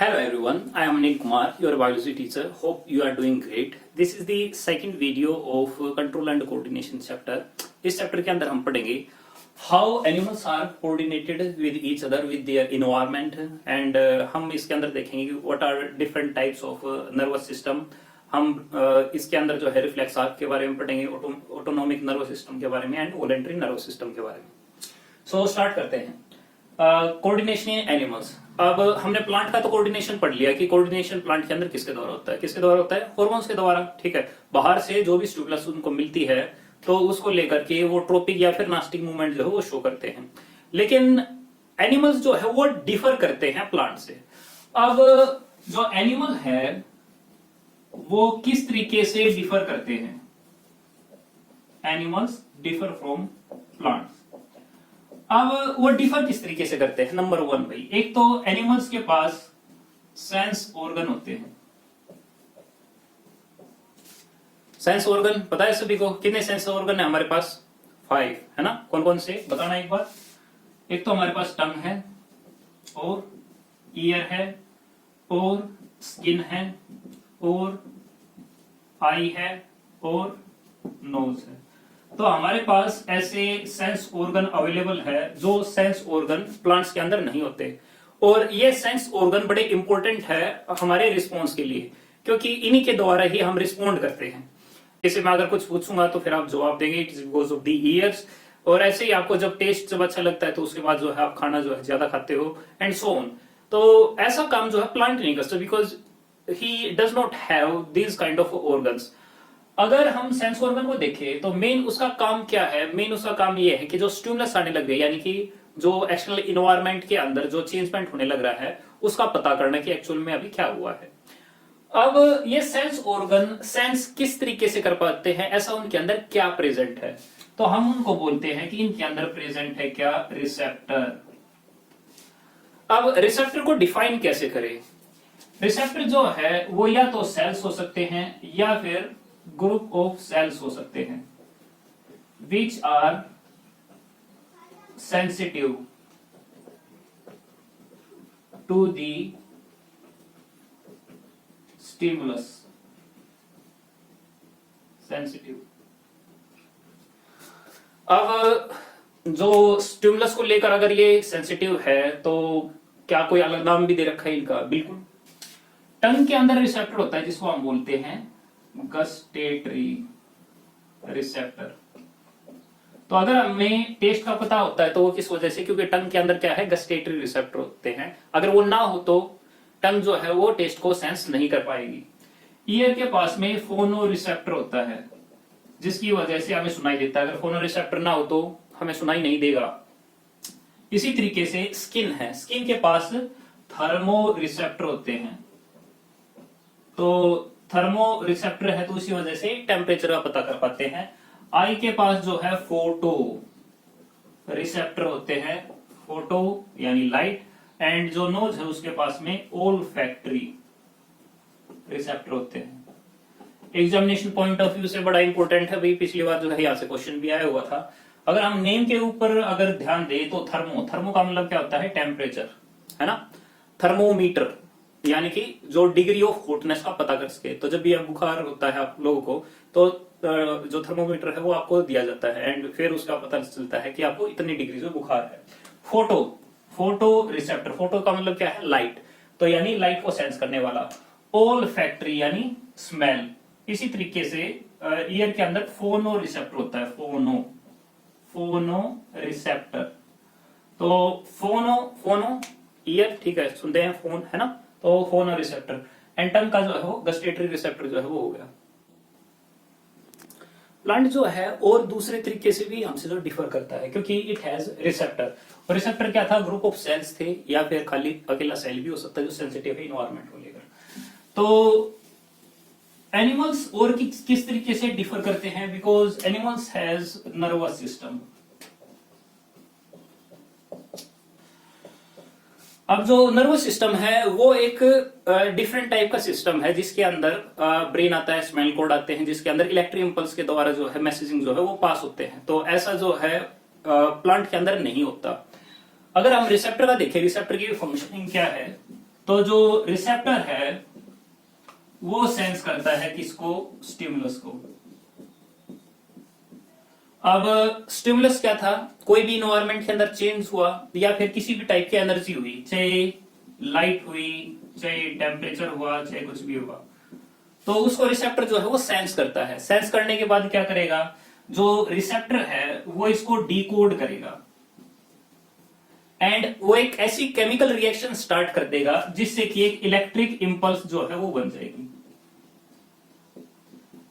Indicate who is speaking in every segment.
Speaker 1: Hello everyone, I am Anil Kumar, your biology teacher. Hope you are doing great. This is the second video of control and coordination chapter. इस chapter के अंदर हम पढ़ेंगे how animals are coordinated with each other with their environment and हम इसके अंदर देखेंगे कि what are different types of nervous system. हम इसके अंदर जो है रिफ्लेक्स आर्क के बारे में पढ़ेंगे, ऑटोनॉमिक नर्वस सिस्टम के बारे में एंड वॉलंटरी नर्वस सिस्टम के बारे में. सो स्टार्ट करते हैं. Coordination in animals. अब हमने प्लांट का तो कोऑर्डिनेशन पढ़ लिया कि कोऑर्डिनेशन प्लांट के अंदर किसके द्वारा होता है. किसके द्वारा होता है? हार्मोन्स के द्वारा. ठीक है, बाहर से जो भी स्टिमुलस उनको मिलती है तो उसको लेकर के वो ट्रोपिक या फिर नास्टिक मूवमेंट जो है वो शो करते हैं. लेकिन एनिमल्स जो है वो डिफर करते हैं प्लांट से. अब जो एनिमल है वो किस तरीके से डिफर करते हैं? Animals differ from plants. अब वो डिफर किस तरीके से करते हैं? नंबर वन भाई, एक तो एनिमल्स के पास सेंस ऑर्गन होते हैं. सेंस ऑर्गन पता है सभी को? कितने सेंस ऑर्गन है हमारे पास? 5 है ना. कौन कौन से बताना एक बार. एक तो हमारे पास टंग है और ईयर है और स्किन है और आई है और नोज है. तो हमारे पास ऐसे सेंस ऑर्गन अवेलेबल है जो सेंस ऑर्गन प्लांट्स के अंदर नहीं होते. और ये सेंस ऑर्गन बड़े इंपॉर्टेंट है हमारे रिस्पॉन्स के लिए, क्योंकि इन्हीं के द्वारा ही हम रिस्पॉन्ड करते हैं. इसे मैं अगर कुछ पूछूंगा तो फिर आप जवाब देंगे it is because of the years. और ऐसे ही आपको जब टेस्ट जब अच्छा लगता है तो उसके बाद जो है आप खाना जो है ज्यादा खाते हो एंड सो ऑन. तो ऐसा काम जो है प्लांट नहीं करता because he does not have this kind of organs. अगर हम सेंस ऑर्गन को देखें तो मेन उसका काम क्या है? मेन उसका काम ये है कि जो स्टिमुलस आने लग गए, यानी कि जो एक्सटर्नल इन्वायरमेंट के अंदर जो चेंजमेंट होने लग रहा है उसका पता करना कि एक्चुअल में अभी क्या हुआ है. अब ये सेंस ऑर्गन सेंस किस तरीके से कर पाते हैं, ऐसा उनके अंदर क्या प्रेजेंट है? तो हम उनको बोलते हैं कि इनके अंदर प्रेजेंट है क्या? रिसेप्टर. अब रिसेप्टर को डिफाइन कैसे करें? रिसेप्टर जो है वो या तो सेल्स हो सकते हैं या फिर ग्रुप ऑफ सेल्स हो सकते हैं which are sensitive to the stimulus. Sensitive. अब जो स्टिमुलस को लेकर अगर ये सेंसिटिव है तो क्या कोई अलग नाम भी दे रखा है इनका? बिल्कुल. टंग के अंदर रिसेप्टर होता है जिसको हम बोलते हैं गस्टेटरी रिसेप्टर. तो अगर हमें टेस्ट का पता होता है तो वो किस वजह से? क्योंकि टंग के अंदर क्या है? गस्टेटरी रिसेप्टर होते हैं. अगर वो ना हो तो टंग जो है वो टेस्ट को सेंस नहीं कर पाएगी. ईयर के पास में फोनो रिसेप्टर होता है जिसकी वजह से हमें सुनाई देता है. अगर फोनो रिसेप्टर ना हो तो हमें सुनाई नहीं देगा. इसी तरीके से स्किन है. स्किन के पास थर्मो रिसेप्टर होते हैं. तो थर्मो रिसेप्टर है तो उसी वजह से टेम्परेचर का पता कर पाते हैं. आई के पास जो है फोटो रिसेप्टर होते हैं. फोटो यानी लाइट. एंड जो नोज है उसके पास में ओल्फैक्टरी रिसेप्टर होते हैं. एग्जामिनेशन पॉइंट ऑफ व्यू से बड़ा इंपॉर्टेंट है भाई. पिछली बार जो है यहाँ से क्वेश्चन भी आया हुआ था. अगर हम नेम के ऊपर अगर ध्यान दें तो थर्मो. थर्मो का मतलब क्या होता है? टेम्परेचर है ना. थर्मोमीटर यानी कि जो डिग्री ऑफ हॉटनेस का पता कर सके. तो जब भी आप बुखार होता है आप लोगों को तो जो थर्मोमीटर है वो आपको दिया जाता है एंड फिर उसका पता चलता है कि आपको इतनी डिग्री से बुखार है. फोटो. Photo receptor. फोटो का मतलब क्या है? लाइट. तो यानी लाइट को सेंस करने वाला. ओल फैक्ट्री यानी स्मेल. इसी तरीके से ईयर के अंदर फोनो रिसेप्टर होता है. फोनो रिसेप्टर. तो फोनो ईयर, ठीक है, सुनते हैं फोन है ना. तो फोनो रिसेप्टर. एंड टंग का जो है वो गस्टेटरी रिसेप्टर जो है वो हो गया. प्लांट जो है और दूसरे तरीके से भी हमसे जो डिफर करता है क्योंकि इट हैज रिसेप्टर. और रिसेप्टर क्या था? ग्रुप ऑफ सेल्स थे या फिर खाली अकेला सेल भी हो सकता है जो सेंसिटिव है इन्वायरमेंट को लेकर. तो एनिमल्स और किस तरीके से डिफर करते हैं? Because animals has nervous system. अब जो नर्वस सिस्टम है वो एक डिफरेंट टाइप का सिस्टम है जिसके अंदर ब्रेन आता है, स्मेल कोड आते हैं, जिसके अंदर इलेक्ट्रिक इंपल्स के द्वारा जो है मैसेजिंग जो है वो पास होते हैं. तो ऐसा जो है प्लांट के अंदर नहीं होता. अगर हम रिसेप्टर का देखें, रिसेप्टर की फंक्शनिंग क्या है? तो जो रिसेप्टर है वो सेंस करता है किसको, स्टिमुलस को। अब स्टिमुलस क्या था, कोई भी इन्वायरमेंट के अंदर चेंज हुआ या फिर किसी भी टाइप की एनर्जी हुई, चाहे लाइट हुई, चाहे टेम्परेचर हुआ, चाहे कुछ भी हुआ, तो उसको रिसेप्टर जो है वो सेंस करता है। सेंस करने के बाद क्या करेगा, जो रिसेप्टर है वो इसको डिकोड करेगा एंड वो एक ऐसी केमिकल रिएक्शन स्टार्ट कर देगा जिससे कि एक इलेक्ट्रिक इंपल्स जो है वो बन जाएगी।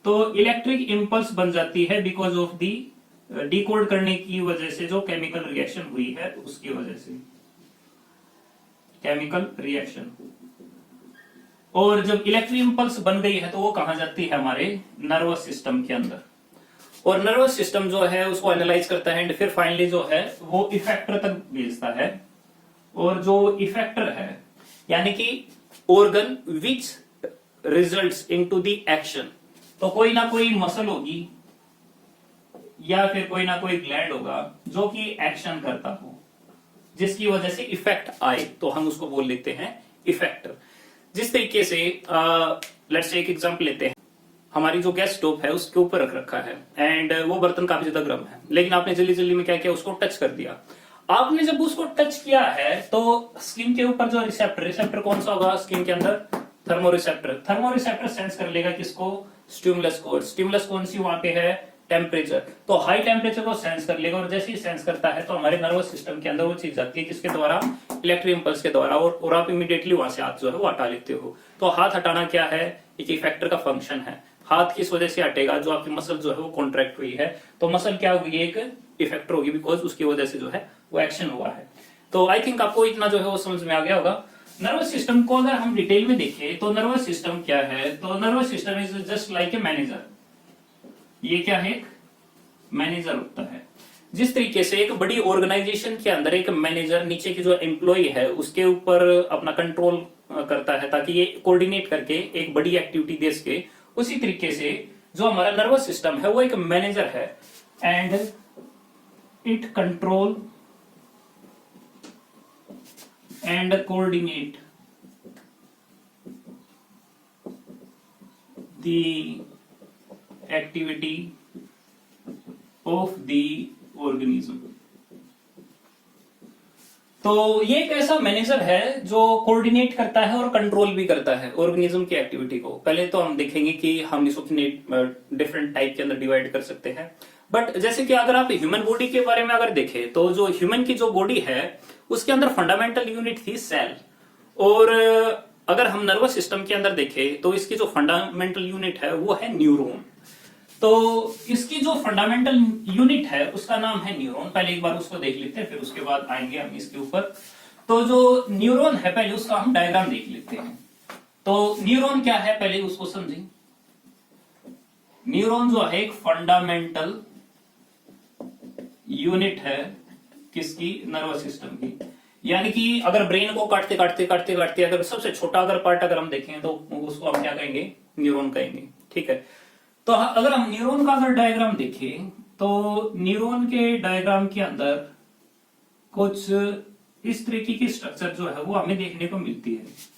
Speaker 1: तो इलेक्ट्रिक इंपल्स बन जाती है बिकॉज ऑफ दी डिकोड करने की वजह से, जो केमिकल रिएक्शन हुई है उसकी वजह से, केमिकल रिएक्शन। और जब इलेक्ट्रिक इंपल्स बन गई है तो वो कहां जाती है, हमारे नर्वस सिस्टम के अंदर। और नर्वस सिस्टम जो है उसको एनालाइज करता है एंड फिर फाइनली जो है वो इफेक्टर तक भेजता है। और जो इफेक्टर है यानी कि organ which results into the action, तो कोई ना कोई मसल होगी या फिर कोई ना कोई ग्लैंड होगा जो कि एक्शन करता हो, जिसकी वजह से इफेक्ट आए, तो हम उसको बोल लेते हैं इफेक्टर। जिस तरीके से लेट्स से एक एग्जांपल लेते हैं, हमारी जो गैस स्टोव है उसके ऊपर रख रखा है एंड वो बर्तन काफी ज्यादा गर्म है, लेकिन आपने जल्दी जल्दी में क्या किया, उसको टच कर दिया। आपने जब उसको टच किया है तो स्किन के ऊपर जो रिसेप्टर, रिसेप्टर कौन सा होगा स्किन के अंदर, थर्मोरिसेप्टर। थर्मोरिसेप्टर सेंस कर लेगा किसको, स्टिमुलस को। स्टिमुलस कौन सी वहां पे है, टेम्परेचर। तो हाई टेम्परेचर को सेंस कर लेगा और जैसे ही सेंस करता है तो हमारे नर्वस सिस्टम के अंदर वो चीज जाती है किसके द्वारा, इलेक्ट्रिक इंपल्स के द्वारा, और आप इमीडिएटली वहां से हाथ जो है वो हटा लेते हो। तो हाथ हटाना क्या है, एक इफेक्टर का फंक्शन है। हाथ किस वजह से हटेगा, जो आपकी मसल जो है वो कॉन्ट्रैक्ट हुई है, तो मसल क्या होगी, एक इफेक्टर होगी, बिकॉज उसकी वजह से जो है वो एक्शन हुआ है। तो आई थिंक आपको इतना जो है वो समझ में आ गया होगा। नर्वस सिस्टम को अगर हम डिटेल में देखें तो नर्वस सिस्टम क्या है, तो nervous system is just like a manager. ये क्या है, मैनेजर होता है। जिस तरीके से एक बड़ी ऑर्गेनाइजेशन के अंदर एक मैनेजर नीचे की जो एम्प्लॉय है उसके ऊपर अपना कंट्रोल करता है ताकि ये कोऑर्डिनेट करके एक बड़ी एक्टिविटी दे सके, उसी तरीके से जो हमारा नर्वस सिस्टम है वो एक मैनेजर है and it control and coordinate the activity of the organism. तो ये एक ऐसा मैनेजर है जो कोऑर्डिनेट करता है और कंट्रोल भी करता है ऑर्गेनिज्म की एक्टिविटी को। पहले तो हम देखेंगे कि हम इसको डिफरेंट टाइप के अंदर डिवाइड कर सकते हैं। बट जैसे कि अगर आप ह्यूमन बॉडी के बारे में अगर देखें तो जो ह्यूमन की जो बॉडी है उसके अंदर फंडामेंटल यूनिट थी सेल, और अगर हम नर्वस सिस्टम के अंदर देखें तो इसकी जो फंडामेंटल यूनिट है वो है न्यूरॉन। तो इसकी जो फंडामेंटल यूनिट है उसका नाम है न्यूरॉन। पहले एक बार उसको देख लेते हैं, फिर उसके बाद आएंगे हम इसके ऊपर। तो जो न्यूरॉन है पहले उसका हम डायग्राम देख लेते हैं। तो न्यूरॉन क्या है पहले उसको समझें। न्यूरॉन जो है एक फंडामेंटल यूनिट है किसकी, नर्वस सिस्टम की। यानी कि अगर ब्रेन को काटते काटते काटते काटते अगर सबसे छोटा अगर पार्ट अगर हम देखें तो उसको हम क्या कहेंगे, न्यूरॉन कहेंगे। ठीक है, तो अगर हम न्यूरॉन का अगर डायग्राम देखें तो न्यूरॉन के डायग्राम के अंदर कुछ इस तरीके की स्ट्रक्चर जो है वो हमें देखने को मिलती है।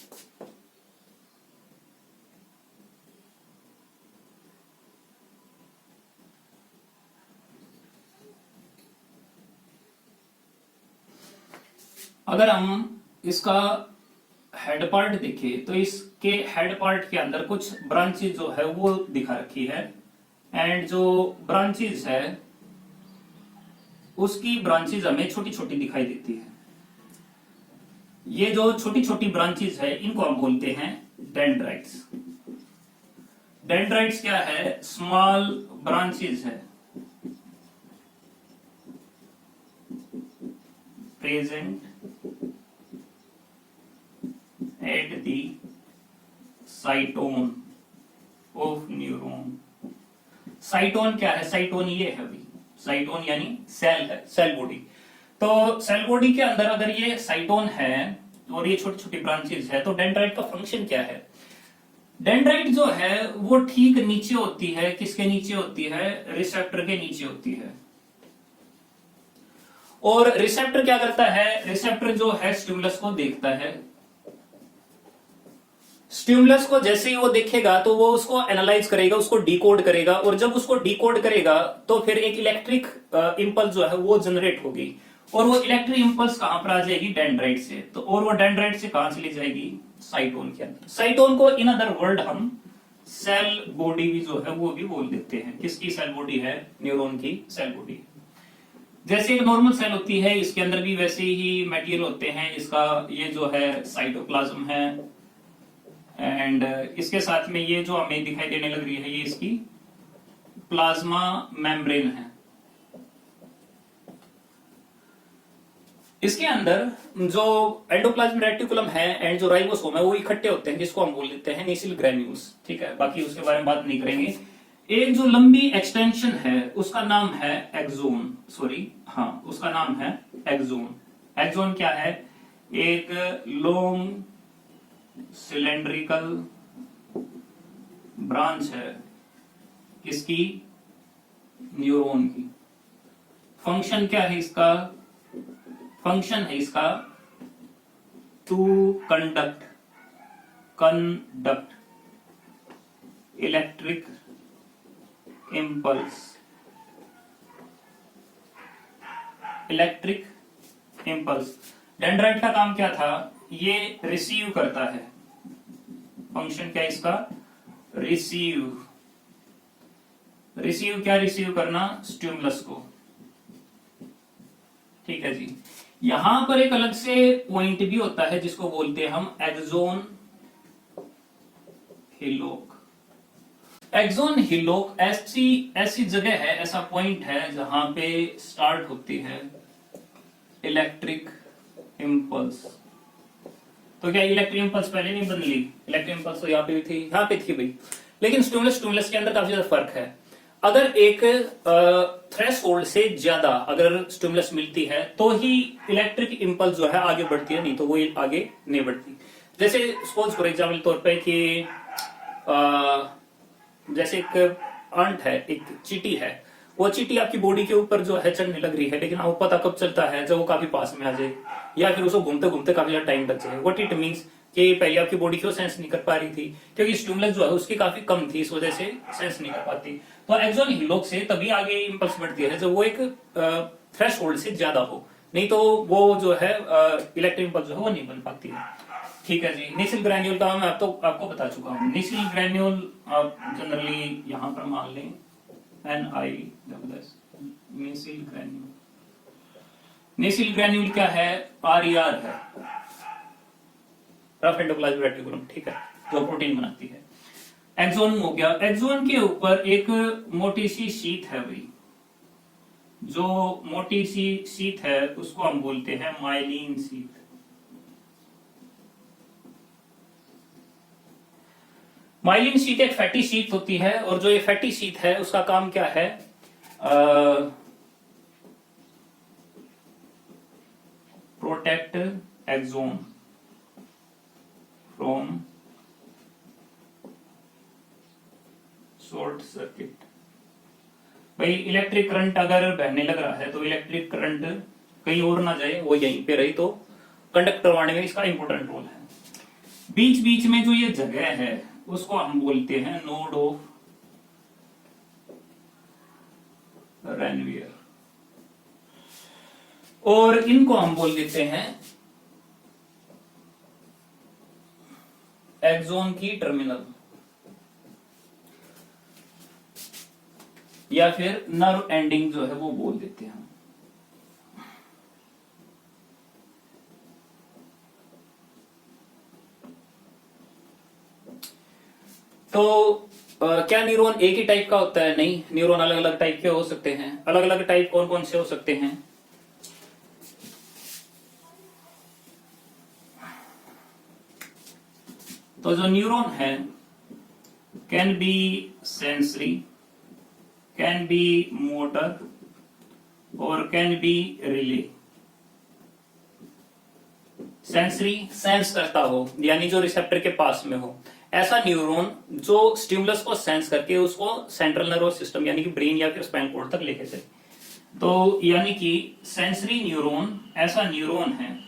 Speaker 1: अगर हम इसका हेड पार्ट देखें तो इसके हेड पार्ट के अंदर कुछ ब्रांचेस जो है वो दिखा रखी है एंड जो ब्रांचेस है उसकी ब्रांचेस हमें छोटी छोटी दिखाई देती है। ये जो छोटी छोटी ब्रांचेस है इनको हम बोलते हैं डेंड्राइट्स। डेंड्राइट्स क्या है, स्मॉल ब्रांचेस है present at the साइटोन of neuron. साइटोन क्या है, साइटोन ये है अभी, साइटोन यानी सेल है, सेल बॉडी। तो सेल बॉडी के अंदर अगर ये साइटोन है और ये छोटी छोटी ब्रांचेस है, तो डेंड्राइट का फंक्शन क्या है। डेंड्राइट जो है वो ठीक नीचे होती है, किसके नीचे होती है, रिसेप्टर के नीचे होती है। और रिसेप्टर क्या करता है, रिसेप्टर जो है स्टिमुलस को देखता है स्टिमुलस को जैसे ही वो देखेगा तो वो उसको एनालाइज करेगा, उसको डिकोड करेगा, और जब उसको डिकोड करेगा तो फिर एक इलेक्ट्रिक इंपल्स जो है वो जनरेट होगी, और वो इलेक्ट्रिक इंपल्स कहां पर आ जाएगी, डेंड्राइट से। तो और वो डेंड्राइट से कहां चली जाएगी, साइटोन के अंदर। साइटोन को इन अदर वर्ड हम सेल बॉडी भी जो है वो भी बोल देते हैं। किसकी सेल बॉडी है, न्यूरॉन की सेल बॉडी। जैसे एक नॉर्मल सेल होती है, इसके अंदर भी वैसे ही मटेरियल होते हैं। इसका ये जो है साइटोप्लाज्म है, एंड इसके साथ में ये जो हमें दिखाई देने लग रही है ये इसकी प्लाज्मा मेम्ब्रेन है। इसके अंदर जो एंडोप्लाज्मिक रेटिकुलम है एंड जो राइबोसोम है वो इकट्ठे होते हैं, जिसको हम बोल देते हैं नेसिल ग्रैन्यूल्स। ठीक है, बाकी उसके बारे में बात नहीं करेंगे। एक जो लंबी एक्सटेंशन है उसका नाम है एक्सोन, उसका नाम है एक्सोन। एक्सोन क्या है, एक लॉन्ग सिलेंड्रिकल ब्रांच है किसकी, न्यूरॉन की। फंक्शन क्या है इसका, फंक्शन है इसका to conduct electric impulse dendrite का काम क्या था, ये रिसीव करता है। फंक्शन क्या है इसका, रिसीव क्या रिसीव करना, स्टिमुलस को। ठीक है जी। यहां पर एक अलग से पॉइंट भी होता है जिसको बोलते हैं हम एक्सोन हिलोक। एक्सोन हिलोक ऐसी जगह है, ऐसा पॉइंट है जहां पे स्टार्ट होती है इलेक्ट्रिक इंपल्स। तो क्या इलेक्ट्रिक इंपल्स पहले नहीं बन ली, इलेक्ट्रिक इंपल्स तो यहाँ पे भी थी, यहाँ पे थी भाई। लेकिन स्टिमुलस के अंदर काफी ज्यादा फर्क है। अगर एक थ्रेशोल्ड से ज्यादा अगर स्टिमुलस मिलती है तो ही इलेक्ट्रिक इंपल्स जो है आगे बढ़ती है, नहीं तो वो आगे नहीं बढ़ती। जैसे सपोज फॉर एग्जाम्पल तौर पे कि जैसे एक अंट है, एक चींटी है, वो चींटी आपकी बॉडी के ऊपर जो है चढ़ने लग रही है, लेकिन आपको पता कब चलता है, जब वो काफी पास में आ जाए या फिर उसको घूमते घूमते काफी ज्यादा टाइम लग जाए। व्हाट इट मींस कि पहले आपकी बॉडी क्यों सेंस नहीं कर पा रही थी, क्योंकि स्टिमुलस जो है उसकी काफी कम थी, इस वजह से सेंस नहीं कर पाती। तो एक्सोन हिलोक से तभी आगे इंपल्स बढ़ती है जब वो एक थ्रेशोल्ड से ज्यादा हो, नहीं तो वो जो है इलेक्ट्रिक इंपल्स जो है वो नहीं बन पाती है। ठीक है जी। नेसिल ग्रैन्यूल का मैं आपको बता चुका हूँ। नेसिल ग्रैन्यूल आप जनरली यहां पर मान लें NISS, नेसिल ग्रैन्यूल। नेसिल ग्रैन्यूल क्या है, RER है, रफ एंडोप्लाज्मिक रेटिकुलम। ठीक है, जो प्रोटीन बनाती है। एक्सोन हो गया, एक्सोन के ऊपर एक मोटी सी शीट है भाई, जो मोटी सी शीट है उसको हम बोलते हैं माइलिन शीट। माइलिन शीट एक फैटी शीट होती है, और जो ये फैटी शीट है उसका काम क्या है, protect axon from short circuit. भाई इलेक्ट्रिक करंट अगर बहने लग रहा है तो इलेक्ट्रिक करंट कहीं और ना जाए, वो यहीं पे रही, तो कंडक्ट करवाने में इसका इंपॉर्टेंट रोल है। बीच बीच में जो ये जगह है उसको हम बोलते हैं नोड ऑफ रेनवियर, और इनको हम बोल देते हैं एक्सोन की टर्मिनल, या फिर नर्व एंडिंग जो है वो बोल देते हैं। तो क्या न्यूरॉन एक ही टाइप का होता है, नहीं, न्यूरॉन अलग अलग टाइप के हो सकते हैं। अलग अलग टाइप कौन कौन से हो सकते हैं, तो जो न्यूरॉन है can be sensory, can be motor, और can be relay. Sensory, sense करता हो, यानी जो रिसेप्टर के पास में हो, ऐसा न्यूरॉन जो स्टिमुलस को सेंस करके उसको सेंट्रल नर्वस सिस्टम यानी कि ब्रेन या फिर स्पाइनल कॉर्ड तक लेके चले। तो यानी कि सेंसरी न्यूरॉन ऐसा न्यूरॉन है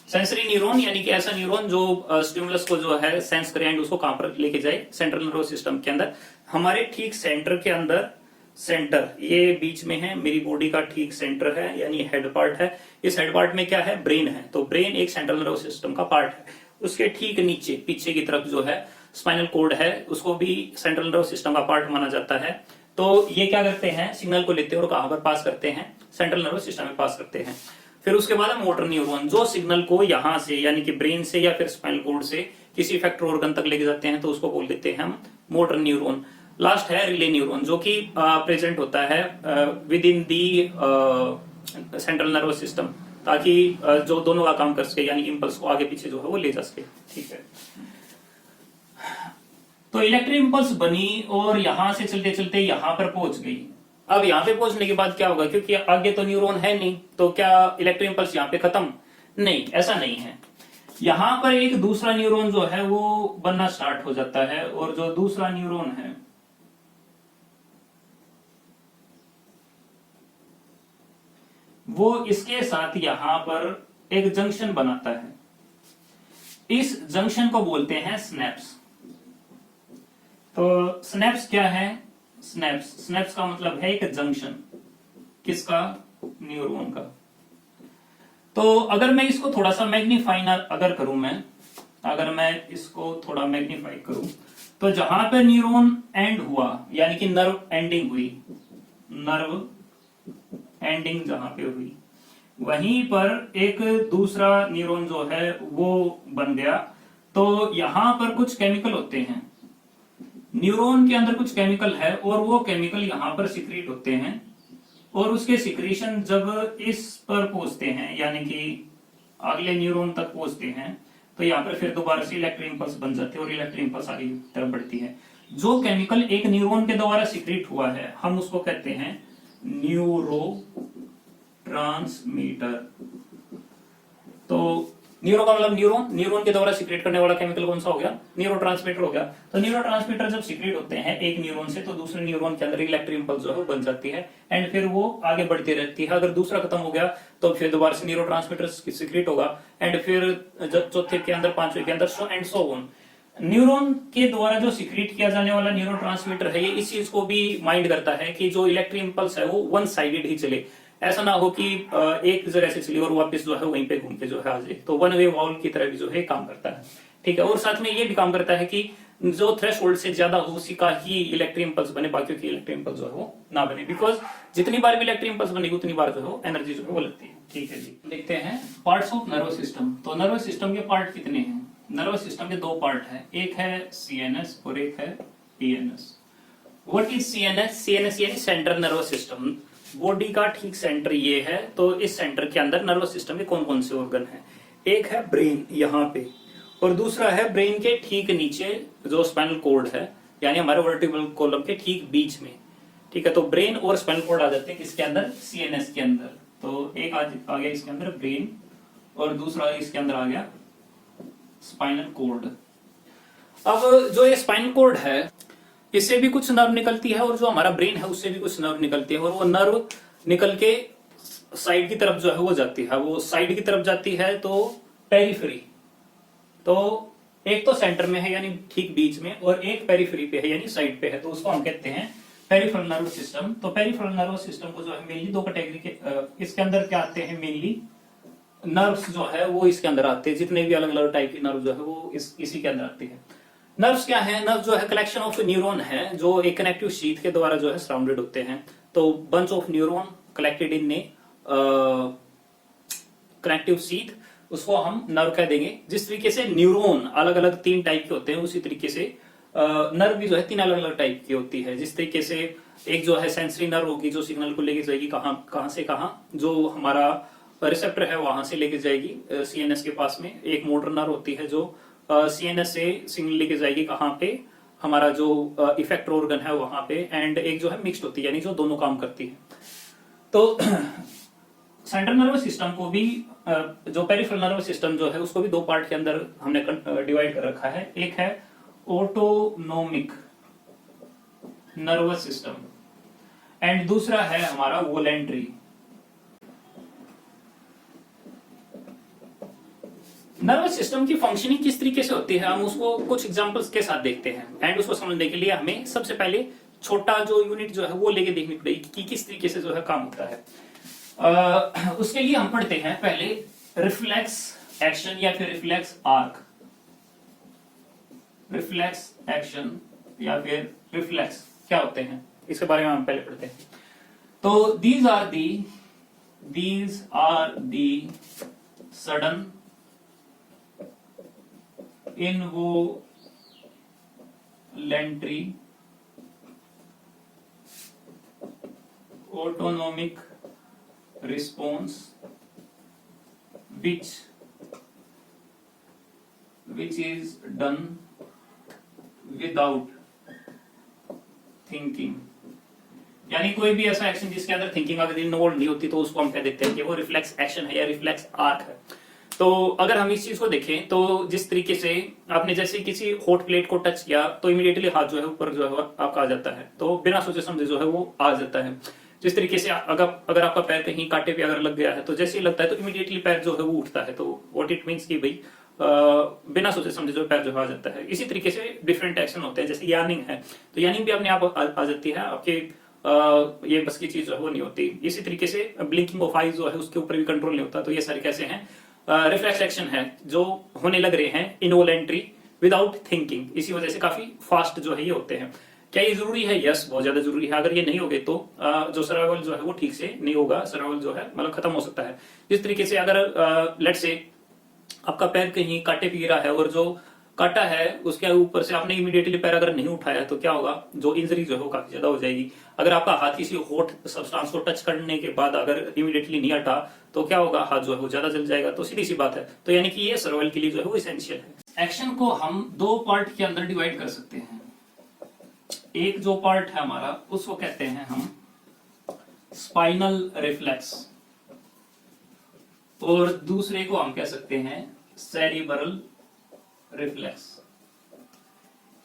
Speaker 1: सेंसरी न्यूरॉन यानी कि ऐसा न्यूरॉन जो स्टिमुलस को जो है सेंस करे एंड उसको कहां पर लेके जाए, सेंट्रल नर्वस सिस्टम के अंदर, हमारे ठीक सेंटर के अंदर। सेंटर ये बीच में है, मेरी बॉडी का ठीक सेंटर है, यानी हेड पार्ट है। इस हेड पार्ट में क्या है, ब्रेन है। तो ब्रेन एक सेंट्रल नर्वस सिस्टम का पार्ट है। उसके ठीक नीचे पीछे की तरफ जो है स्पाइनल कोड है, उसको भी सेंट्रल नर्वस सिस्टम का पार्ट माना जाता है। तो ये क्या करते हैं, सिग्नल को लेते हैं और कहां पर पास करते हैं, सेंट्रल नर्वस सिस्टम में पास करते हैं। फिर उसके बाद मोटर न्यूरॉन, जो सिग्नल को यहां से यानी कि ब्रेन से या फिर स्पाइनल कोड से किसी इफेक्टर ऑर्गन तक लेके जाते हैं, तो उसको बोल देते हैं हम मोटर न्यूरॉन। लास्ट है रिले न्यूरॉन, जो कि प्रेजेंट होता है with in the central nervous system, ताकि जो दोनों का काम कर सके, यानी इंपल्स को आगे पीछे जो है वो ले जा सके। ठीक है, तो इलेक्ट्रिक इंपल्स बनी और यहां से चलते चलते यहां पर पहुंच गई। अब यहां पे पहुंचने के बाद क्या होगा, क्योंकि आगे तो न्यूरॉन है नहीं, तो क्या इलेक्ट्रिक इंपल्स यहां पे खत्म? नहीं, ऐसा नहीं है। यहां पर एक दूसरा न्यूरॉन जो है वो बनना स्टार्ट हो जाता है, और जो दूसरा न्यूरॉन है वो इसके साथ यहां पर एक जंक्शन बनाता है। इस जंक्शन को बोलते हैं स्नैप्स। तो स्नैप्स क्या है, स्नैप्स का मतलब है एक जंक्शन, किसका, न्यूरॉन का। तो अगर मैं इसको थोड़ा सा मैग्नीफाई अगर करूं, अगर मैं इसको थोड़ा मैग्नीफाई करूं, तो जहां पर न्यूरॉन एंड हुआ यानी कि नर्व एंडिंग हुई, नर्व एंडिंग जहां पे हुई, वहीं पर एक दूसरा न्यूरॉन जो है वो बन गया। तो यहां पर कुछ केमिकल होते हैं, न्यूरॉन के अंदर कुछ केमिकल है, और वो केमिकल यहां पर सिक्रीट होते हैं, और उसके सिक्रीशन जब इस पर पहुंचते हैं यानी कि अगले न्यूरॉन तक पहुंचते हैं, तो यहाँ पर फिर दोबारा से इलेक्ट्रिक इंपल्स बन जाते हैं और इलेक्ट्रिक इंपल्स आगे की तरफ बढ़ती है। जो केमिकल एक न्यूरॉन के द्वारा सिक्रीट हुआ है, हम उसको कहते हैं न्यूरो ट्रांसमीटर। तो न्यूरो का मतलब न्यूरॉन, न्यूरॉन के द्वारा सिक्रेट करने वाला केमिकल कौन सा हो गया, न्यूरोट्रांसमीटर हो गया। तो न्यूरोट्रांसमीटर जब सिक्रेट होते हैं एक न्यूरॉन से, तो दूसरे न्यूरॉन के अंदर इलेक्ट्रिक इंपल्स जो है बन जाती है, एंड फिर वो आगे बढ़ती रहती है। अगर दूसरा खत्म हो गया तो फिर दोबारा से न्यूरोट्रांसमीटर सिक्रेट होगा, एंड फिर चौथे के अंदर, पांचवे के अंदर, so and so on. Neuron के द्वारा जो सिक्रेट किया जाने वाला न्यूरोट्रांसमीटर है, ये इस चीज को भी माइंड करता है कि जो इलेक्ट्रिक इंपल्स है वो वन साइडेड ही चले, ऐसा ना हो कि एक जगह से चली और वापस जो है वहीं पे घूम के जो है आ जाए। तो वन वे वॉल की तरह भी जो है काम करता है। ठीक है, और साथ में ये भी काम करता है कि जो थ्रेशोल्ड से ज्यादा हो उसी का ही इलेक्ट्रिक इंपल्स बने, बाकियों की इलेक्ट्रिक इंपल्स जो है वो ना बने, बिकॉज जितनी बार भी इलेक्ट्रिक इंपल्स बनेगी उतनी बार जो है एनर्जी जो है वो लगती है। ठीक है जी, देखते हैं पार्ट्स ऑफ नर्वस सिस्टम। तो नर्वस सिस्टम के पार्ट कितने हैं? नर्वस सिस्टम के दो पार्ट है, एक है सीएनएस और एक है PNS. What is CNS? CNS यानी सेंट्रल नर्वस सिस्टम। बॉडी का ठीक सेंटर ये है, तो इस सेंटर के अंदर नर्वस सिस्टम के कौन कौन से ऑर्गन है? एक है ब्रेन यहाँ पे, और दूसरा है ब्रेन के ठीक नीचे जो स्पाइनल कॉर्ड है, यानी हमारे वर्टिब्रल कॉलम के ठीक बीच में। ठीक है, तो ब्रेन और स्पाइनल कॉर्ड आ जाते हैं किसके अंदर? सीएनएस के अंदर। तो एक आ गया इसके अंदर ब्रेन, और दूसरा इसके अंदर आ गया स्पाइनल कॉर्ड। अब जो ये स्पाइनल कॉर्ड है, इससे भी कुछ नर्व निकलती है, और जो हमारा ब्रेन है उससे भी कुछ नर्व निकलती है, और वो नर्व निकल के साइड की तरफ जो है वो जाती है। वो साइड की तरफ जाती है तो पेरिफेरी, तो एक तो सेंटर में है यानी ठीक बीच में, और एक पेरिफेरी पे है यानी साइड पे है, तो उसको हम कहते हैं पेरिफेरल नर्वस सिस्टम। तो पेरिफेरल नर्वस सिस्टम को जो है मेनली दो कैटेगरी के इसके अंदर क्या आते हैं, मेनली नर्व्स जो है वो इसके अंदर आते हैं। जितने भी अलग अलग टाइप की नर्व जो है वो इसी के अंदर आते हैं। नर्व्स क्या है? नर्व जो है कलेक्शन ऑफ न्यूरॉन है, जो एक कनेक्टिव शीथ के द्वारा जो है सराउंडेड होते हैं। तो bunch of neuron collected in A connective sheath, उसको हम नर्व कह देंगे। जिस तरीके से न्यूरॉन अलग अलग तीन टाइप के होते हैं, उसी तरीके से नर्व भी जो है तीन अलग अलग टाइप की होती है। जिस तरीके से एक जो है सेंसरी नर्व होगी, जो सिग्नल को लेके जाएगी कहां से कहां, जो हमारा रिसेप्टर है वहां से लेके जाएगी सीएनएस के पास में। एक मोटर नर्व होती है जो सीएनएस से सिग्नल लेके जाएगी कहां पे, हमारा जो इफेक्टर ऑर्गन है वहां पे। एंड एक जो है मिक्स्ड होती है, यानी जो दोनों काम करती है। तो सेंट्रल नर्वस सिस्टम को भी जो पेरिफेरल नर्वस सिस्टम जो है उसको भी दो पार्ट के अंदर हमने डिवाइड कर रखा है। एक है ऑटोनोमिक नर्वस सिस्टम, एंड दूसरा है हमारा वोलेंट्री। नर्वस सिस्टम की फंक्शनिंग किस तरीके से होती है हम उसको कुछ एग्जांपल्स के साथ देखते हैं, एंड उसको समझने के लिए हमें सबसे पहले छोटा जो यूनिट जो है वो लेके देखनी पड़ेगी कि किस तरीके से जो है काम होता है। उसके लिए हम पढ़ते हैं पहले रिफ्लेक्स एक्शन या फिर रिफ्लेक्स आर्क। रिफ्लेक्स एक्शन या फिर रिफ्लेक्स क्या होते हैं इसके बारे में हम पहले पढ़ते हैं। तो these are the sudden involuntary autonomic response which is done without thinking। यानी कोई भी ऐसा एक्शन जिसके अंदर थिंकिंग अगर इन्वॉल्व नहीं होती तो उसको हम कह देते हैं कि वो रिफ्लेक्स एक्शन है या रिफ्लेक्स आर्क है। तो अगर हम इस चीज को देखें तो जिस तरीके से आपने जैसे किसी हॉट प्लेट को टच किया तो इमीडिएटली हाथ जो है ऊपर जो है आपका आ जाता है, तो बिना सोचे समझे जो है वो आ जाता है। जिस तरीके से अगर आपका पैर कहीं कांटे पे अगर लग गया है तो जैसे ही लगता है तो इमीडिएटली पैर जो है वो उठता है, तो व्हाट इट मीन्स कि भाई बिना सोचे समझे जो पैर जो है आ जाता है। इसी तरीके से डिफरेंट एक्शन होते हैं, जैसे यार्निंग है तो यार्निंग भी अपने आप आ जाती है, आपके ये बस की चीज जो है वो नहीं होती। इसी तरीके से ब्लिंकिंग ऑफ आईज जो है उसके ऊपर भी कंट्रोल नहीं होता। तो ये सारे कैसे हैं रिफ्लेक्स एक्शन है जो होने लग रहे हैं इनवॉलेंट्री विदाउट थिंकिंग, इसी वजह से काफी फास्ट जो है ये होते हैं। क्या ये जरूरी है? यस, बहुत ज्यादा जरूरी है। अगर ये नहीं होगे तो जो सर्वाइवल जो है वो ठीक से नहीं होगा, सर्वाइवल जो है मतलब खत्म हो सकता है। जिस तरीके से अगर लेट से आपका पैर कहीं कांटे पे गिरा है और जो काटा है उसके ऊपर से आपने इमीडिएटली पैर अगर नहीं उठाया तो क्या होगा, जो इंजरी जो है वो काफी ज्यादा हो जाएगी। अगर आपका हाथ किसी हॉट सब्सटेंस को टच करने के बाद अगर इमीडिएटली नहीं हटा तो क्या होगा, हाथ जो है वो ज्यादा जल जाएगा। तो सीधी सी बात है। तो यानी कि ये सर्वाइवल के लिए जो है वो एसेंशियल है। एक्शन को हम दो पार्ट के अंदर डिवाइड कर सकते हैं। एक जो पार्ट है हमारा उसको कहते हैं हम स्पाइनल रिफ्लेक्स और दूसरे को हम कह सकते हैं सेरिब्रल रिफ्लेक्स।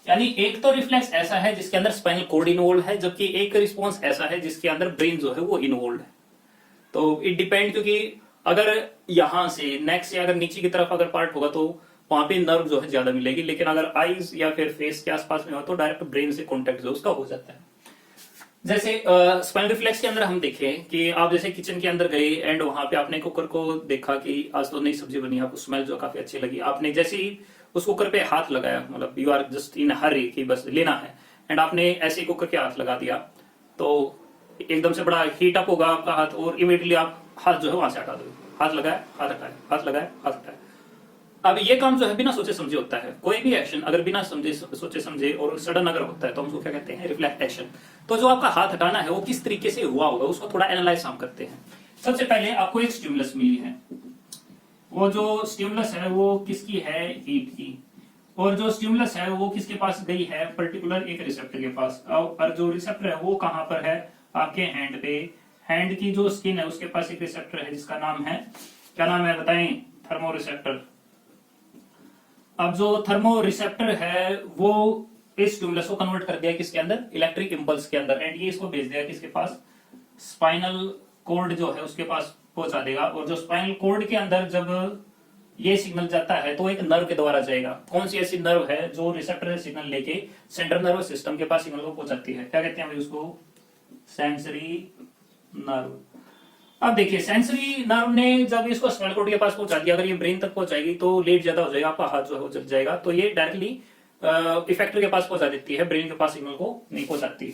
Speaker 1: यानी एक तो रिफ्लेक्स ऐसा है जिसके अंदर स्पाइनल कॉर्ड इन्वॉल्व है, जबकि एक रिस्पॉन्स ऐसा है जिसके अंदर ब्रेन जो है वो इन्वॉल्व है। तो इट डिपेंड, क्योंकि अगर यहां से नेक से अगर नीचे की तरफ अगर पार्ट होगा तो वहां पे नर्व जो है ज्यादा मिलेगी, लेकिन अगर आईज या फिर फेस के आसपास में हो तो डायरेक्ट ब्रेन से कॉन्टेक्ट जो उसका हो जाता है। जैसे स्पाइनल रिफ्लेक्स के अंदर हम देखें कि आप जैसे किचन के अंदर गए एंड वहां पे आपने कुकर को देखा कि आज तो नई सब्जी बनी, आपको स्मेल जो काफी अच्छी लगी, आपने जैसे ही उस कुकर पे हाथ लगाया, मतलब यू आर जस्ट इन हरी कि बस लेना है, एंड आपने ऐसे ही कुकर के हाथ लगा दिया तो एकदम से बड़ा हीट अप होगा आपका हाथ और इमीडिएटली आप हाथ जो है वहां से हटा दो। हाथ लगाया, हाथ हटाया, हाथ लगाया, हाथ हटाया। अब ये काम जो है बिना सोचे समझे होता है। कोई भी एक्शन अगर बिना सोचे समझे और सडन अगर होता है तो हम उसको क्या कहते हैं, रिफ्लेक्स एक्शन। तो जो आपका हाथ हटाना है वो किस तरीके से हुआ होगा उसको थोड़ा एनालाइज हम करते हैं। सबसे पहले आपको एक स्टिमुलस मिली है, वो जो स्टिमुलस है वो किसकी है, हीट की, और जो स्टिमुलस है वो किसके पास गई है, पर्टिकुलर एक रिसेप्टर के पास। और जो रिसेप्टर है वो कहां पर है, आपके हैंड पे। हैंड की जो स्किन है उसके पास एक रिसेप्टर है जिसका नाम है, क्या नाम है बताएं, थर्मो रिसेप्टर। अब जो थर्मो रिसेप्टर है वो इस स्टिमुलस को कन्वर्ट कर दिया किसके अंदर, इलेक्ट्रिक इंपल्स के अंदर, एंड ये इसको भेज दिया किसके पास, स्पाइनल कॉर्ड जो है उसके पास पहुंचा देगा। और जो स्पाइनल कॉर्ड के अंदर जब ये सिग्नल जाता है तो एक नर्व के द्वारा जाएगा। कौन सी ऐसी नर्व है जो रिसेप्टर से सिग्नल लेके सेंट्रल नर्वस सिस्टम के पास सिग्नल को पहुंचाती है, क्या कहते हैं उसको, सेंसरी नर्व। अब देखिए सेंसरी नर्व ने जब इसको स्पाइनल कॉर्ड के पास पहुंचा दिया, अगर ये ब्रेन तक पहुंचाएगी तो लेट ज्यादा हो जाएगा, आपका हाथ जो है वो जल जाएगा। तो ये डायरेक्टली इफेक्टर के पास पहुंचा देती है, ब्रेन के पास सिग्नल को नहीं पहुंचाती।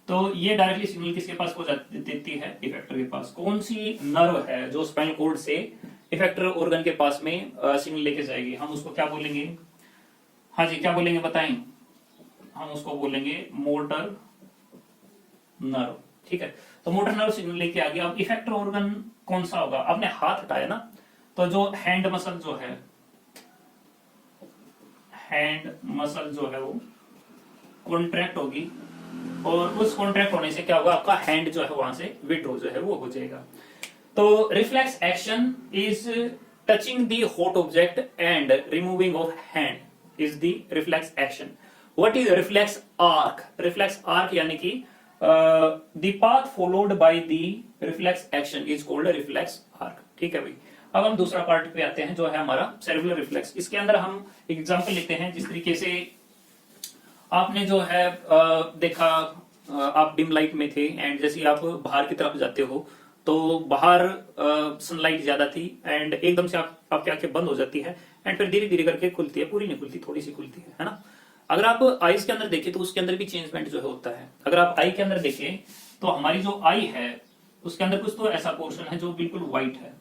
Speaker 1: तो ये डायरेक्टली सिग्नल किसके पास पहुंचा देती है, इफेक्टर के पास। कौन सी नर्व है जो स्पाइनल कॉर्ड से इफेक्टर ऑर्गन के पास में सिग्नल लेके जाएगी, हम उसको क्या बोलेंगे, हाँ जी क्या बोलेंगे बताएं, हम उसको बोलेंगे मोटर नर्व। ठीक है, तो मोटर नर्व सिग्नल लेके आ गया। अब इफेक्टर ऑर्गन कौन सा होगा, आपने हाथ हटाया ना, तो जो हैंड मसल जो है, हैंड मसल जो है वो कॉन्ट्रैक्ट होगी, और उस कॉन्ट्रैक्ट होने से क्या होगा, आपका हैंड जो है वहां से विड्रॉ जो है वो हो जाएगा। तो reflex action is touching the hot object and removing of hand is the reflex action. What is reflex arc, reflex arc यानी कि the path followed by the reflex action is called a reflex arc। ठीक है भाई। अब हम दूसरा part पे आते हैं जो है हमारा सेरेब्रल रिफ्लेक्स। इसके अंदर हम एग्जांपल लेते हैं, जिस तरीके से आपने जो है देखा, आप डिम लाइट में थे एंड जैसे ही आप बाहर की तरफ जाते हो तो बाहर सनलाइट ज्यादा थी एंड एकदम से आपकी आंखें बंद हो जाती है एंड फिर धीरे धीरे करके खुलती है, पूरी नहीं खुलती, थोड़ी सी खुलती है ना। अगर आप आईज के अंदर देखें तो उसके अंदर भी चेंजमेंट जो है होता है। अगर आप आई के अंदर देखें तो हमारी जो आई है उसके अंदर कुछ तो ऐसा पोर्शन है जो बिल्कुल व्हाइट है,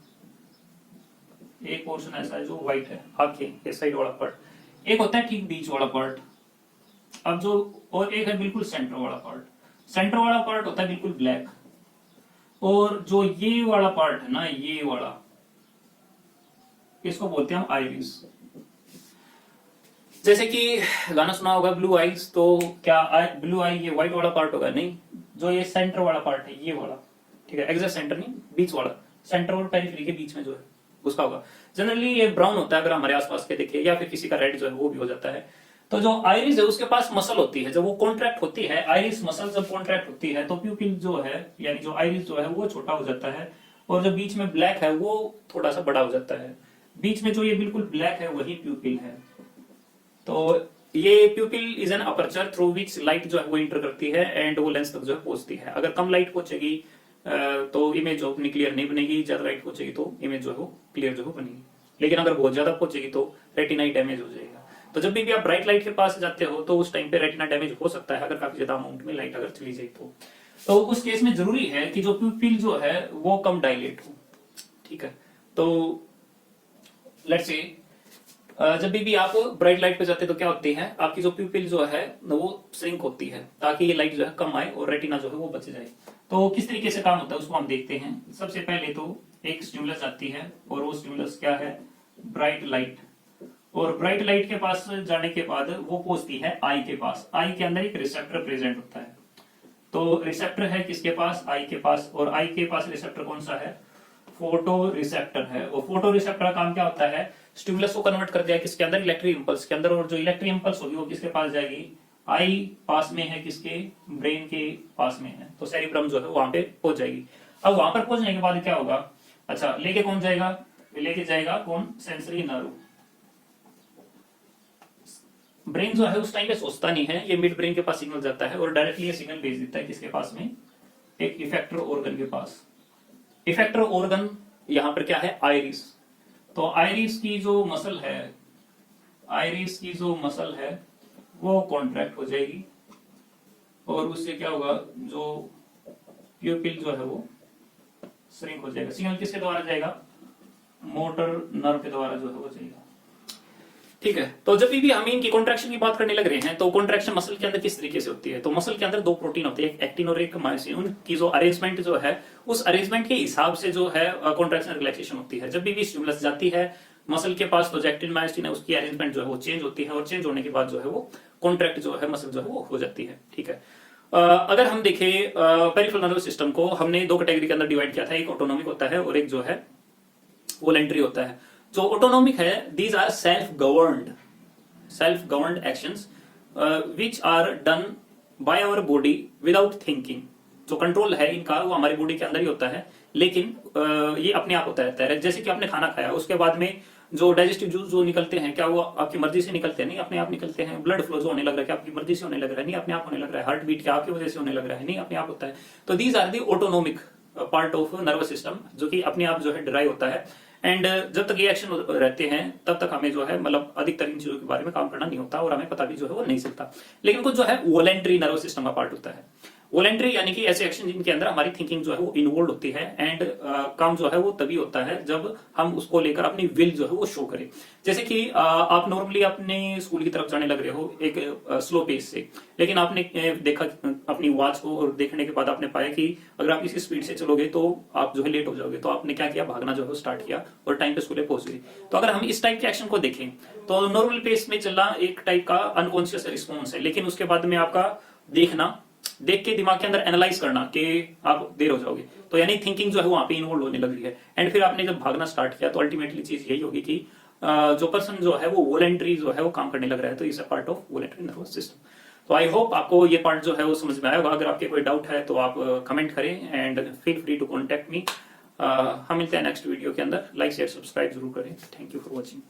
Speaker 1: एक पोर्शन ऐसा है जो व्हाइट है, आंखें ये साइड वाला पार्ट, एक होता है ठीक बीच वाला पार्ट, अब जो और एक है बिल्कुल सेंटर वाला पार्ट। सेंटर वाला पार्ट होता है बिल्कुल ब्लैक, और जो ये वाला पार्ट है ना, ये वाला, इसको बोलते हैं हम आइरिस। जैसे कि गाना सुना होगा ब्लू आइज, तो क्या ब्लू आई ये व्हाइट वाला पार्ट होगा? नहीं, जो ये सेंटर वाला पार्ट है ये वाला, ठीक है, एग्जैक्ट सेंटर नहीं, बीच वाला, सेंटर और पेरिफेरी के बीच में जो है उसका होगा। जनरली ये ब्राउन होता है अगर हमारे आसपास के देखे, या फिर किसी का रेड जो है वो भी हो जाता है। तो जो आइरिस है उसके पास मसल होती है, जब वो कॉन्ट्रैक्ट होती है, आइरिस मसल जब कॉन्ट्रैक्ट होती है तो प्यूपिल जो है यानी जो आइरिस जो है वो छोटा हो जाता है, और जो बीच में ब्लैक है वो थोड़ा सा बड़ा हो जाता है। बीच में जो ये बिल्कुल ब्लैक है वही प्यूपिल है। तो ये प्यूपिल is an aperture through which light जो है वो इंटर करती है एंड वो लेंस तक जो है पहुंचती है। अगर कम लाइट पहुंचेगी तो इमेज जो अपनी क्लियर नहीं बनेगी, ज्यादा लाइट पहुंचेगी तो इमेज जो है वो क्लियर जो है बनेगी। लेकिन अगर बहुत ज्यादा पहुंचेगी तो रेटिना डैमेज हो जाएगा। तो जब भी आप ब्राइट लाइट के पास जाते हो तो उस टाइम पे रेटिना डैमेज हो सकता है, अगर काफी ज्यादा अमाउंट में लाइट अगर चली जाए तो उस केस में जरूरी है कि जो प्यूपिल जो है वो कम डायलेट हो, ठीक है। तो लेट्स से जब भी आप ब्राइट लाइट पे जाते हैं तो क्या होती है, आपकी जो प्यूपिल जो है वो श्रिंक होती है ताकि ये लाइट जो है कम आए और रेटिना जो है वो बच जाए। तो किस तरीके से काम होता है उसको हम देखते हैं। सबसे पहले तो एक स्टिमुलस आती है और वो स्टिमुलस क्या है, ब्राइट लाइट, और ब्राइट लाइट के पास जाने के बाद वो पहुंचती है आई के पास। आई के अंदर एक रिसेप्टर प्रेजेंट होता है, तो रिसेप्टर है किसके पास, आई के पास, और आई के पास रिसेप्टर कौन सा है, फोटो रिसेप्टर है। और फोटो रिसेप्टर का काम क्या होता है, स्टिमुलस को कन्वर्ट कर दिया किसके अंदर, इलेक्ट्रिक इंपल्स के अंदर, और जो इलेक्ट्रिक इंपल्स होगी वो किसके पास जाएगी, आई पास में है, किसके, ब्रेन के पास में है, तो सेरिब्रम जो है वहां पे पहुंच जाएगी। अब वहां पर पहुंचने के बाद क्या होगा, अच्छा लेके कौन जाएगा, लेके जाएगा कौन, सेंसरी नर्व। ब्रेन जो है उस टाइम पे सोचता नहीं है, ये मिड ब्रेन के पास सिग्नल जाता है और डायरेक्टली ये सिग्नल भेज देता है किसके पास में, एक इफेक्टर ऑर्गन के पास। इफेक्टर ऑर्गन यहां पर क्या है, आइरिस। तो आइरिस की जो मसल है, आइरिस की जो मसल है वो कॉन्ट्रैक्ट हो जाएगी और उससे क्या होगा, जो प्यूपिल जो है वो श्रिंक हो जाएगा। सिग्नल किसके द्वारा जाएगा, मोटर नर्व के द्वारा जो है वो जाएगा, ठीक है। तो जब भी हम इनकी कॉन्ट्रैक्शन की बात करने लग रहे हैं तो कॉन्ट्रैक्शन मसल के अंदर किस तरीके से होती है, तो मसल के अंदर दो प्रोटीन होते हैं, एक एक्टिन और एक मायोसिन। उनकी जो अरेंजमेंट जो है उस अरेंजमेंट के हिसाब से जो है कॉन्ट्रैक्शन रिलैक्सेशन होती है। जब भी स्टिमुलस जाती है मसल के पास तो जो एक्टिन मायोसिन है उसकी अरेंजमेंट जो है वो चेंज होती है, और चेंज होने के बाद जो है वो कॉन्ट्रैक्ट जो है मसल जो है वो हो जाती है, ठीक है। अगर हम देखें पेरिफेरल नर्वस सिस्टम को हमने दो कैटेगरी के अंदर डिवाइड किया था, एक ऑटोनॉमिक होता है और एक जो है वॉलंटरी होता है। जो ऑटोनॉमिक है, these are self governed actions which are done by our body without thinking. जो कंट्रोल है इनका वो हमारी बॉडी के अंदर ही होता है, लेकिन ये अपने आप होता रहता है। जैसे कि आपने खाना खाया, उसके बाद में जो डाइजेस्टिव जूस जो निकलते हैं, क्या वो आपकी मर्जी से निकलते हैं? नहीं, अपने आप निकलते हैं। ब्लड फ्लो जो होने लग रहा है, क्या आपकी मर्जी से होने लग रहा है? नहीं, अपने आप होने लग रहा है। हार्ट बीट क्या आपकी वजह से होने लग रहा है? नहीं, अपने आप होता है। तो these are the autonomic part of nervous system, जो कि अपने आप जो है ड्राइव होता है। एंड जब तक ये एक्शन रहते हैं तब तक हमें जो है मतलब अधिकतर इन चीजों के बारे में काम करना नहीं होता और हमें पता भी जो है वो नहीं चलता। लेकिन कुछ जो है वॉलेंट्री नर्वस सिस्टम का पार्ट होता है। वॉलेंट्री यानी कि ऐसे एक्शन जिनके अंदर हमारी थिंकिंग जो है वो इन्वॉल्व होती है एंड काम जो है वो तभी होता है जब हम उसको लेकर अपनी विल जो है वो शो करें। जैसे कि आप नॉर्मली अपने स्कूल की तरफ जाने लग रहे हो एक स्लो पेस से, लेकिन आपने देखा अपनी वॉच को और देखने के बाद आपने पाया कि अगर आप इसी स्पीड से चलोगे तो आप जो है लेट हो जाओगे। तो आपने क्या किया, भागना जो है स्टार्ट किया और टाइम पे स्कूल पहुंच गए। तो अगर हम इस टाइप के एक्शन को देखें तो नॉर्मल पेस में चलना एक टाइप का अनकॉन्शियस रिस्पॉन्स है, लेकिन उसके बाद में आपका देखना, देख के दिमाग के अंदर एनालाइज करना कि आप देर हो जाओगे, तो यानी थिंकिंग जो है वहां पे इन्वॉल्व होने लग रही है। एंड फिर आपने जब भागना स्टार्ट किया तो अल्टीमेटली चीज यही होगी कि जो पर्सन जो है वो वॉलंटरी जो है वो काम करने लग रहा है। तो is a part of voluntary nervous system. तो आई होप आपको ये पार्ट जो है वो समझ में आया होगा। अगर आपके कोई डाउट है तो आप कमेंट करें and feel free to contact me. हम मिलते हैं नेक्स्ट वीडियो के अंदर। लाइक शेयर सब्सक्राइब जरूर करें। Thank you for watching.